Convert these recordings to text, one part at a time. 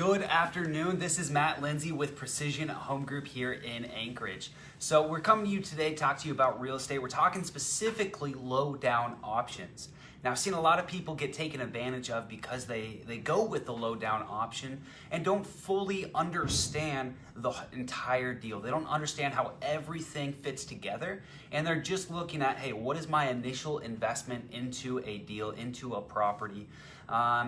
Good afternoon. This is Matt Lindsay with Precision Home Group here in Anchorage. So we're coming to you today to talk to you about real estate. We're talking specifically low down options. Now, I've seen a lot of people get taken advantage of because they go with the low down option and don't fully understand the entire deal. They don't understand how everything fits together, and they're just looking at, hey, what is my initial investment into a deal, into a property,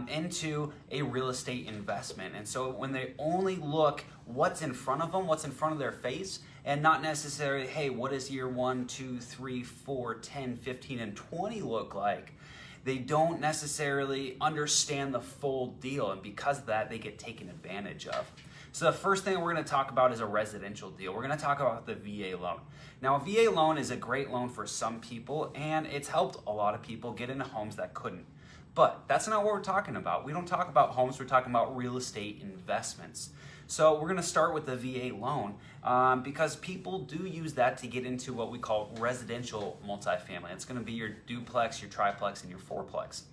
into a real estate investment. And so when they only look what's in front of them, what's in front of their face, and not necessarily, hey, what does year 1, 2, 3, 4, 10, 15, and 20 look like? They don't necessarily understand the full deal, and because of that, they get taken advantage of. So the first thing we're going to talk about is a residential deal. We're going to talk about the VA loan. Now, a VA loan is a great loan for some people, and it's helped a lot of people get into homes that couldn't. But that's not what we're talking about. We don't talk about homes, we're talking about real estate investments. So we're gonna start with the VA loan because people do use that to get into what we call residential multifamily. It's gonna be your duplex, your triplex, and your fourplex.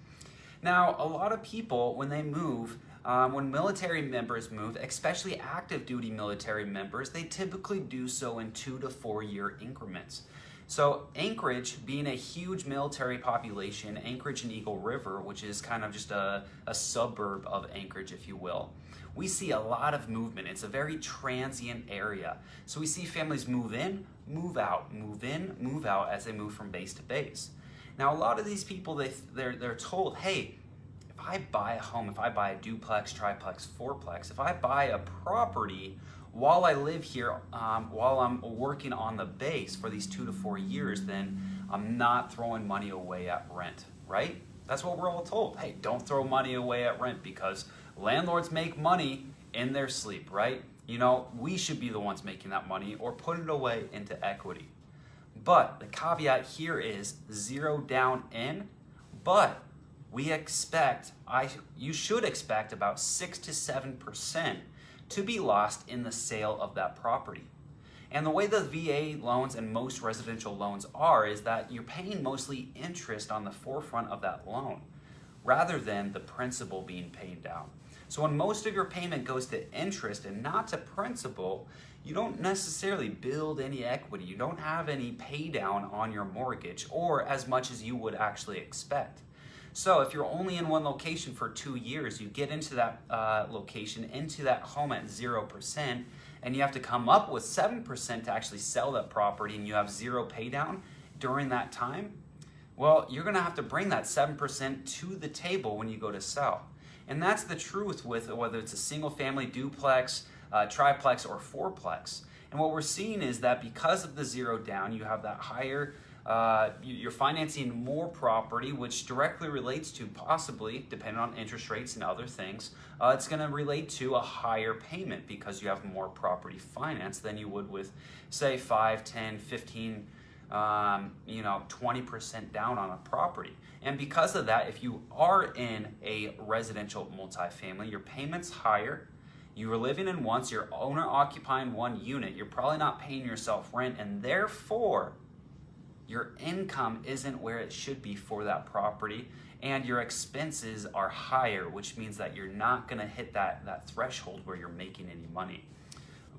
Now, a lot of people, when they move, when military members move, especially active duty military members, they typically do so in 2 to 4 year increments. So Anchorage, being a huge military population, Anchorage and Eagle River, which is kind of just a suburb of Anchorage, if you will, we see a lot of movement. It's a very transient area. So we see families move in, move out, move in, move out as they move from base to base. Now, a lot of these people, they're told, hey, if I buy a home, if I buy a duplex, triplex, fourplex, if I buy a property while I live here, while I'm working on the base for these 2 to 4 years, then I'm not throwing money away at rent, right? That's what we're all told. Hey, don't throw money away at rent because landlords make money in their sleep, right? You know, we should be the ones making that money or put it away into equity. But the caveat here is 0 down in, but we expect, you should expect about 6 to 7% to be lost in the sale of that property. And the way the VA loans and most residential loans are is that you're paying mostly interest on the forefront of that loan rather than the principal being paid down. So when most of your payment goes to interest and not to principal, you don't necessarily build any equity. You don't have any pay down on your mortgage or as much as you would actually expect. So if you're only in one location for 2 years, you get into that location, into that home at 0%, and you have to come up with 7% to actually sell that property, and you have 0 pay down during that time, well, you're gonna have to bring that 7% to the table when you go to sell. And that's the truth with whether it's a single family duplex, triplex, or fourplex. And what we're seeing is that because of the 0 down, you have that higher you're financing more property, which directly relates to possibly, depending on interest rates and other things, it's going to relate to a higher payment because you have more property finance than you would with, say, 5, 10, 15, 20% down on a property. And because of that, if you are in a residential multifamily, your payment's higher. You are living in one, so you're owner occupying one unit. You're probably not paying yourself rent, and therefore, your income isn't where it should be for that property, and your expenses are higher, which means that you're not gonna hit that threshold where you're making any money.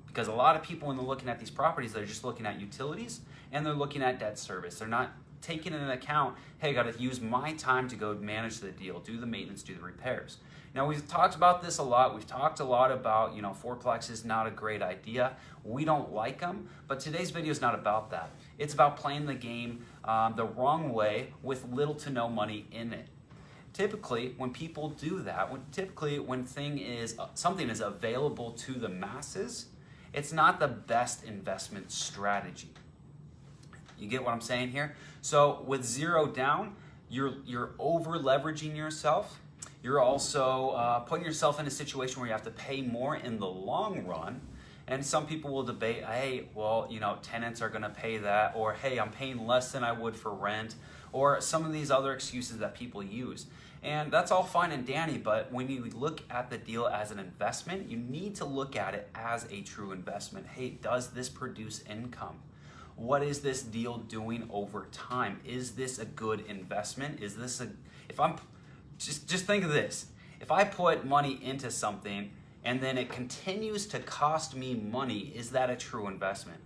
Because a lot of people, when they're looking at these properties, they're just looking at utilities and they're looking at debt service. They're not taking into account, hey, I gotta use my time to go manage the deal, do the maintenance, do the repairs. Now, we've talked about this a lot. We've talked a lot about, fourplex is not a great idea. We don't like them, but today's video is not about that. It's about playing the game the wrong way with little to no money in it. Typically, when people do that, when something is available to the masses, it's not the best investment strategy. You get what I'm saying here? So with 0 down, you're over leveraging yourself. You're also putting yourself in a situation where you have to pay more in the long run. And some people will debate, hey, well, tenants are gonna pay that, or hey, I'm paying less than I would for rent, or some of these other excuses that people use. And that's all fine and dandy, but when you look at the deal as an investment, you need to look at it as a true investment. Hey, does this produce income? What is this deal doing over time? Is this a good investment? Just think of this. If I put money into something and then it continues to cost me money, is that a true investment?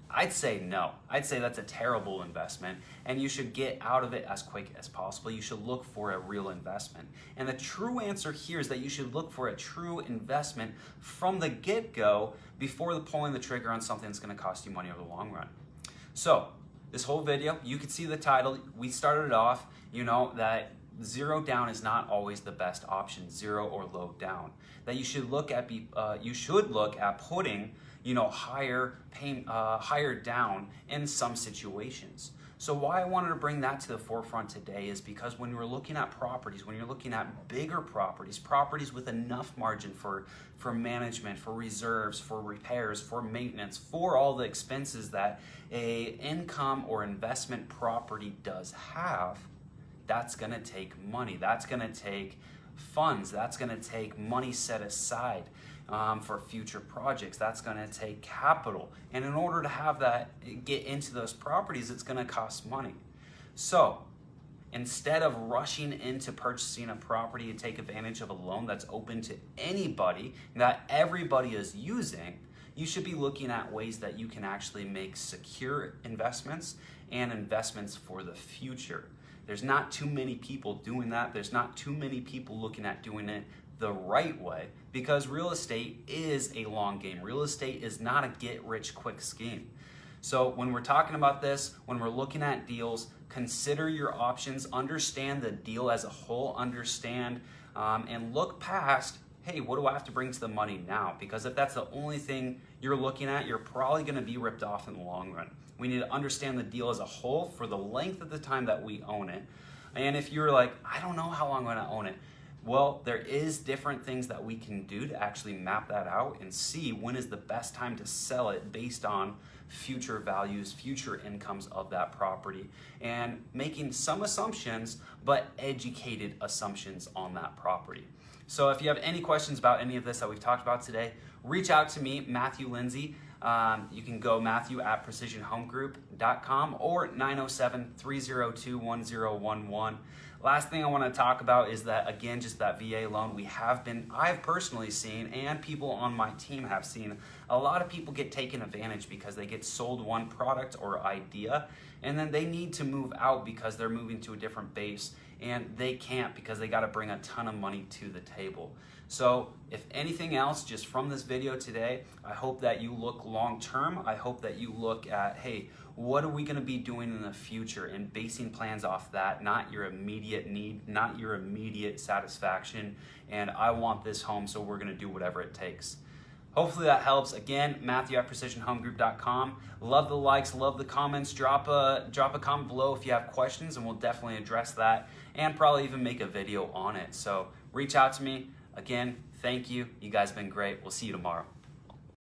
I'd say no. I'd say that's a terrible investment, and you should get out of it as quick as possible. You should look for a real investment. And the true answer here is that you should look for a true investment from the get-go before pulling the trigger on something that's going to cost you money over the long run. So this whole video, you can see the title. We started it off, that zero down is not always the best option, zero or low down. That you should look at putting higher down in some situations. So why I wanted to bring that to the forefront today is because when you're looking at properties, when you're looking at bigger properties with enough margin for management, for reserves, for repairs, for maintenance, for all the expenses that a income or investment property does have, that's gonna take money, that's gonna take funds, that's gonna take money set aside for future projects, that's gonna take capital. And in order to have that get into those properties, it's gonna cost money. So instead of rushing into purchasing a property to take advantage of a loan that's open to anybody, that everybody is using, you should be looking at ways that you can actually make secure investments and investments for the future. There's not too many people doing that. There's not too many people looking at doing it the right way, because real estate is a long game. Real estate is not a get-rich-quick scheme. So when we're talking about this, when we're looking at deals, consider your options, understand the deal as a whole, understand and look past, hey, what do I have to bring to the money now? Because if that's the only thing you're looking at, you're probably gonna be ripped off in the long run. We need to understand the deal as a whole for the length of the time that we own it. And if you're like, I don't know how long I'm gonna own it, well, there is different things that we can do to actually map that out and see when is the best time to sell it based on future values, future incomes of that property, and making some assumptions, but educated assumptions on that property. So if you have any questions about any of this that we've talked about today, reach out to me, Matthew Lindsay. You can go matthew@precisionhomegroup.com or 907-302-1011. Last thing I want to talk about is that, again, just that VA loan. I've personally seen, and people on my team have seen, a lot of people get taken advantage because they get sold one product or idea, and then they need to move out because they're moving to a different base, and they can't because they got to bring a ton of money to the table. So if anything else, just from this video today, I hope that you look long term. I hope that you look at, hey, what are we going to be doing in the future, and basing plans off that, not your immediate need, not your immediate satisfaction, and I want this home, so we're going to do whatever it takes. Hopefully that helps. Again, Matthew@precisionhomegroup.com. Love the likes, love the comments. Drop a comment below if you have questions, and we'll definitely address that and probably even make a video on it. So reach out to me. Again, thank you. You guys have been great. We'll see you tomorrow.